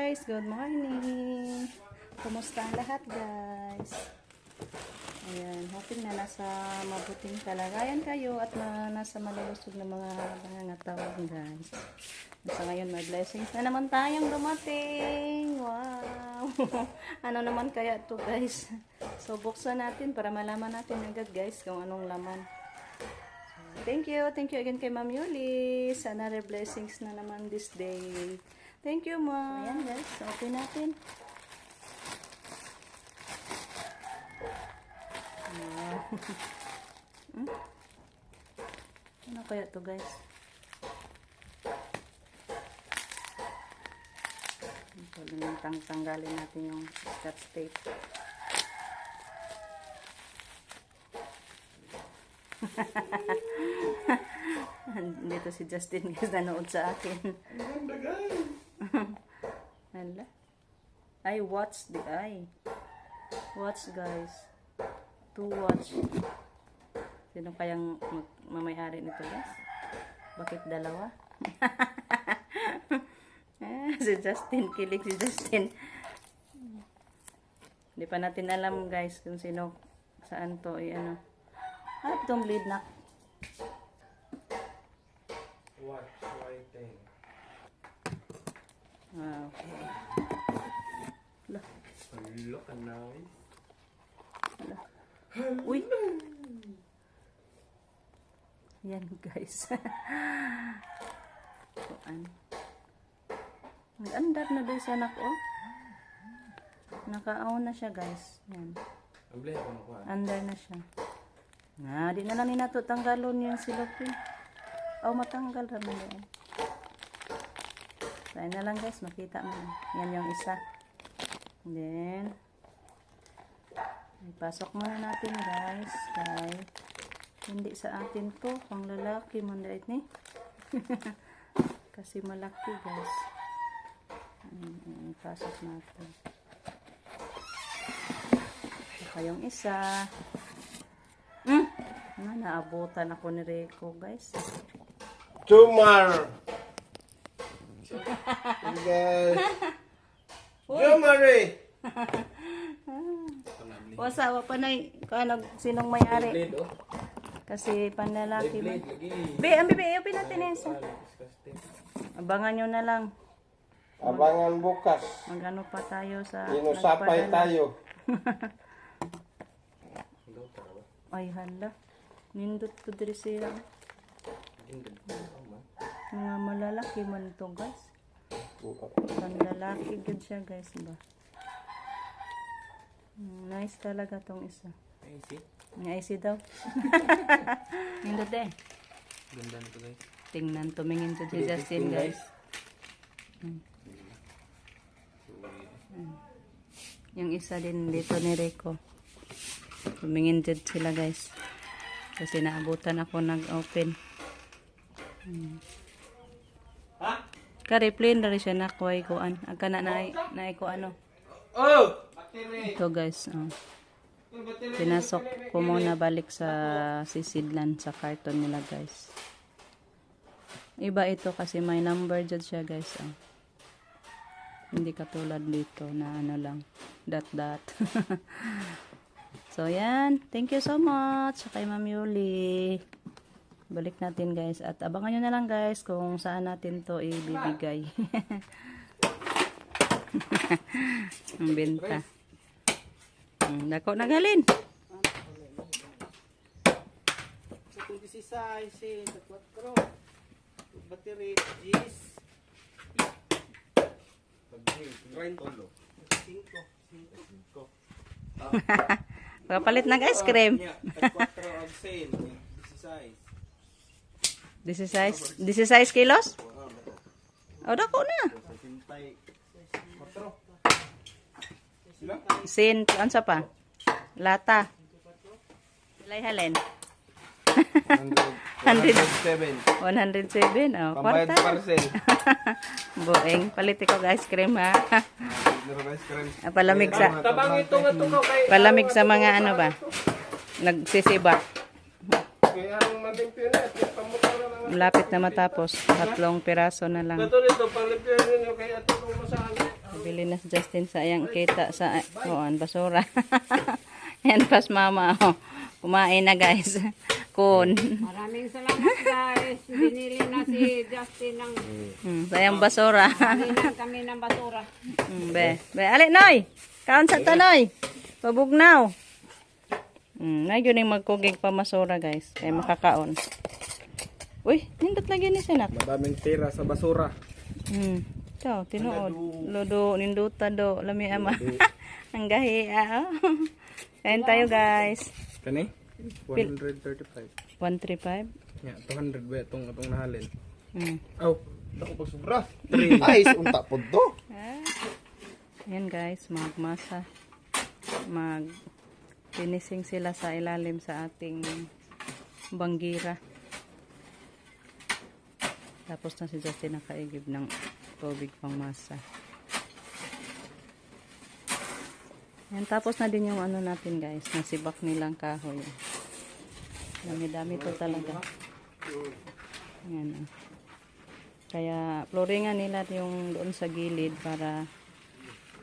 guys, good morning. Kumusta ang lahat guys? Ayan, hoping na nasa mabuting kalagayan kayo at nasa malulusog na mga pangangatawan guys. Sa ngayon may blessings na naman tayong dumating. Wow! Ano naman kaya to guys? So buksan natin para malaman natin agad guys kung anong laman. Thank you again kay Ma'am Yuli sa another blessings na naman this day. Thank you, Ma. Ayan, guys. Open natin. Wow. Ano kaya to guys? Tanggalin natin yung scotch tape. Dito si Justin guys nanood sa akin. Hala. I watch the eye. Watch guys. To watch. Sino kayang mamayari nito guys? Bakit dalawa? Si Justin. Kilig si Justin. Hindi pa natin alam guys kung sino saan to ano. Itong bleed na. Watch writing. Wow. Look at nice. Uy. Yan guys. Nag-andar na doon si anak oh. Nakaaon na siya guys. Yan. Andar na siya. Di na lang ninato tanggalon yung silopin. Matanggal naman yan. Saan na lang guys, makita mo. Yan yung isa. And then, ipasok muna natin guys. Kaya, hindi sa atin to. Pang lalaki, mandait ni. Kasi malaki guys. Ipasok natin. Saka yung isa. Naabutan ako ni Rico guys. Tumar. Guys. Tumari. Wasa pa na sinong may-ari. Kasi panlalaki ba? Ambi natin isa. Abangan nyo na lang. Abangan bukas. Magano pa tayo sa Inusapay tayo. Ay hala. Nindot ko diri sila. Mga malalaki man to guys. Lalaki good siya guys ba. Nice talaga tong isa. May IC daw. Nindot eh. Ganda nito guys. Tingnan tumingin to si Justin guys. Yung isa din dito ni Rico. Tumingin dyan sila guys. Kasi naabutan ako nag-open. Kari plain rin siya na kuhay kuan. Agka na ko ano. Ito guys. Pinasok ko muna balik sa sisidlan sa carton nila guys. Iba ito kasi may number dyan siya guys. Hindi katulad dito na ano lang. Dot. So, yan. Thank you so much sa kay Ma'am Yuli. Balik natin, guys. At abangan nyo na lang, guys, kung saan natin to ibibigay. Ang benta. Dako na galin. Sa 26, sa 4, battery, G's. 5. Papalit ng ice cream. 4 of sale. This is size kilos? Dako na. Sin, ansa pa? Lata. Ilay halen. 107. 107. Pambayad Kwarta. parcel. Boeng, palit ko ice cream ha. Palamig sa Tabang ito nga ito kay... palamig sa mga ano ba? Nagsisiba. Kaya ang malimpyo na. Malapit na matapos. 3 piraso na lang. Ito nito, palipihan nyo kay ato kung masaan. Bili na si Justin sa ayang kita sa basura. Yan pas mama. Oh. Kumain na guys. Kun. Maraming salamat guys. Binili na si Justin ng Sayang basura. halinan kami ng basura. Be, ali noy. Kaon sa tanoy. Pabugnaw. Na yun yung magkugig pa masura guys. Kaya makakaon. Uy, nindot lagi ni Senat. Madaming tira sa basura. Ikaw, tinuod. Lodo, ninduta do. Lami ama. Ang gahi. Kain tayo guys. Kani? 135. 135. Yeah, 200 ba itong nahalin. Oh. Ako pa sobra. 3. Ay, unta po to. Yan guys, magmasa. Finishing sila sa ilalim sa ating banggira. Tapos na si Justin nakaigib ng tubig pang masa. Yan, tapos na din yung ano natin guys, nasibak nilang kahoy. Dami-dami to talaga. Yan. Kaya floringan nila yung doon sa gilid para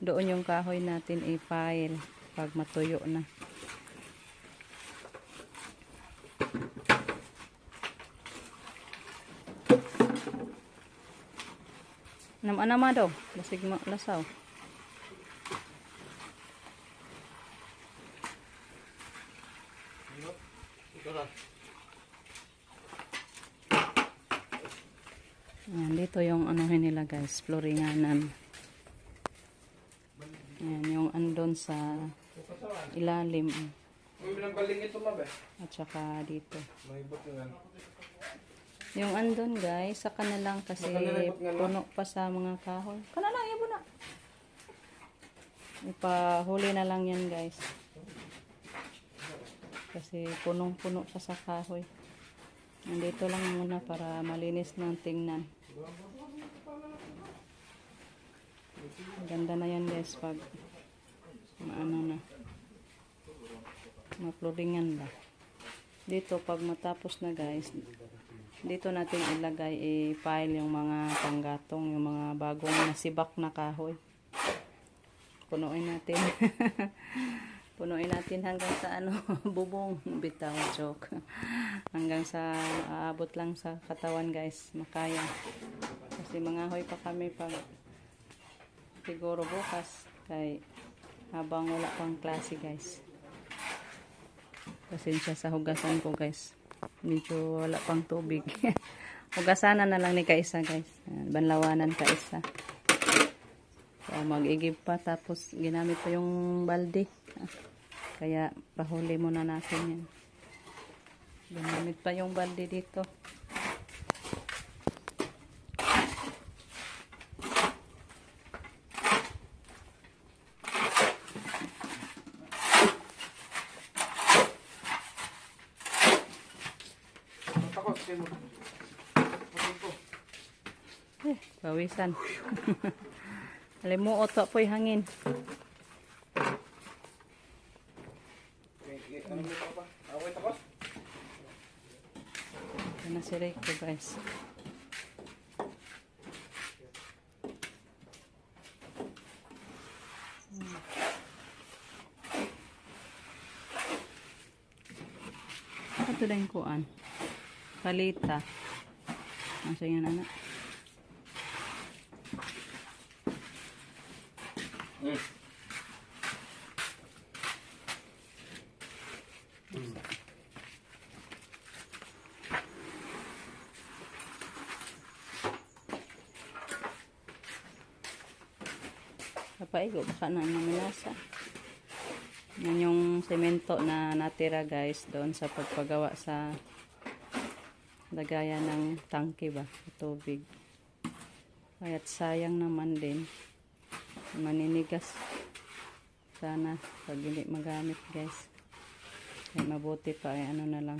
doon yung kahoy natin i-pile pag matuyo na. Nama daw, basig lasaw. Yan, dito yung anuhin nila guys, floringanan. Yan, yung andon sa ilalim. May binangbaling ito mabe. At saka dito. May ibot nga. Yung andon guys, saka na lang kasi puno pa sa mga kahoy. Kana lang, ibo na. Ipahuli na lang yan guys. Kasi punong-puno pa sa kahoy. Nandito lang muna para malinis ng tingnan. Maganda na yan guys pag maano na. Maploringan ba. Dito pag matapos na guys, dito natin ilagay i-pile yung mga panggatong, yung mga bagong nasibak na kahoy. Punuin natin. Punuin natin hanggang sa bubong, bitaw, joke. Hanggang sa aabot lang sa katawan guys, makaya. Kasi mangahoy pa kami pag siguro bukas kay habang wala pang klase guys. Pasensya sa hugasan ko guys. Medyo wala pang tubig. Hugasanan na lang ni Kaisa guys. Banlawanan Kaisa. So mag-igib pa tapos ginamit pa yung balde. Kaya pahuli muna natin yan. Ginamit pa yung balde dito. Bawisan. Alimuot pa po'y hangin. Yan na si Rico guys. Ito na yung kuan. Palita. Masa yan anak. Kapaigo, baka na naminasa. Yan yung semento na natira guys doon sa pagpagawa sa lagayan ng tangke ba, tubig. Kaya't sayang naman din. Maninigas. Sana pag hindi magamit guys. Ay mabuti pa ay ano na lang.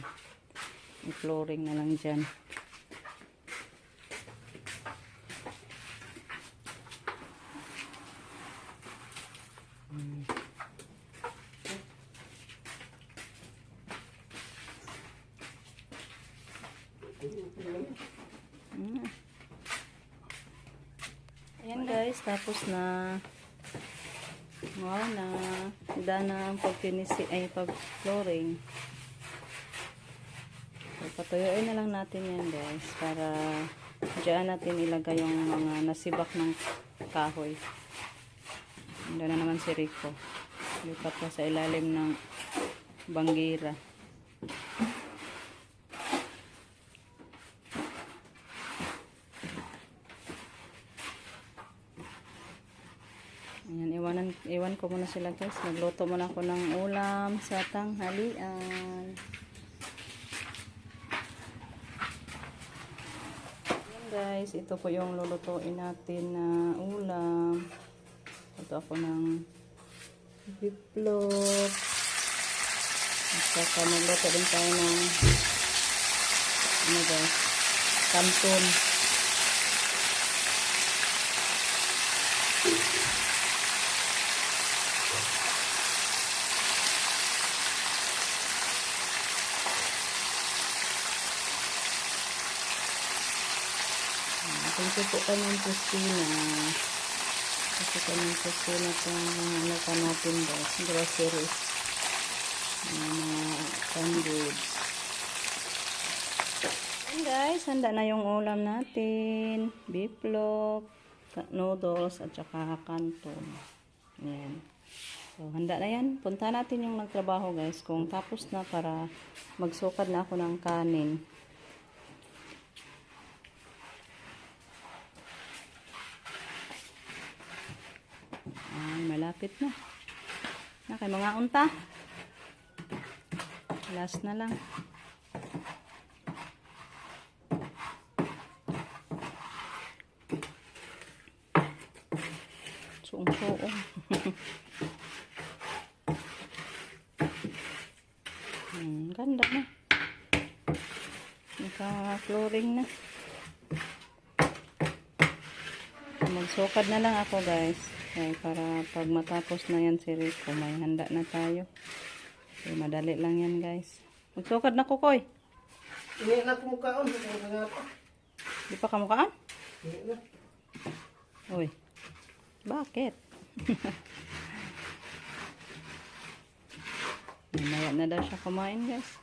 I-flooring na lang dyan. Ayan guys, tapos na Wow na. Handa na ang pag-flooring. So, patuyuin na lang natin yan guys para diyan natin ilagay yung mga nasibak ng kahoy. Handa na naman si Rico. Lipat pa sa ilalim ng banggira. Ayan, iwan ko muna sila guys. Nagluto muna ako ng ulam sa tanghalian. Ayan guys, ito po yung lulutuin natin na ulam. Ito ako ng biplog. At saka magluto din tayo ng ano guys, kanton. Thank you po kanyang kusina. Kasi kanyang kusina itong ano pa natin guys. Groceries. Mga canned goods. And guys, handa na yung ulam natin. Beef loaf, noodles, at saka kanton. Ayan. So, handa na yan. Punta natin yung nagtrabaho guys. Kung tapos na para magsukad na ako ng kanin. Ay, malapit na. Kay mga unta. Last na lang. Suong-suong. Ganda na. Naka-flooring na. Magsukad na lang ako guys. Okay, para pag matapos na yan si Rico, may handa na tayo. Okay, madali lang yan guys. Magsukad na kukoy. Hindi na kumukaon. Di pa kamukaan? Hindi na. Uy, bakit? Mamaya na daw siya kumain guys.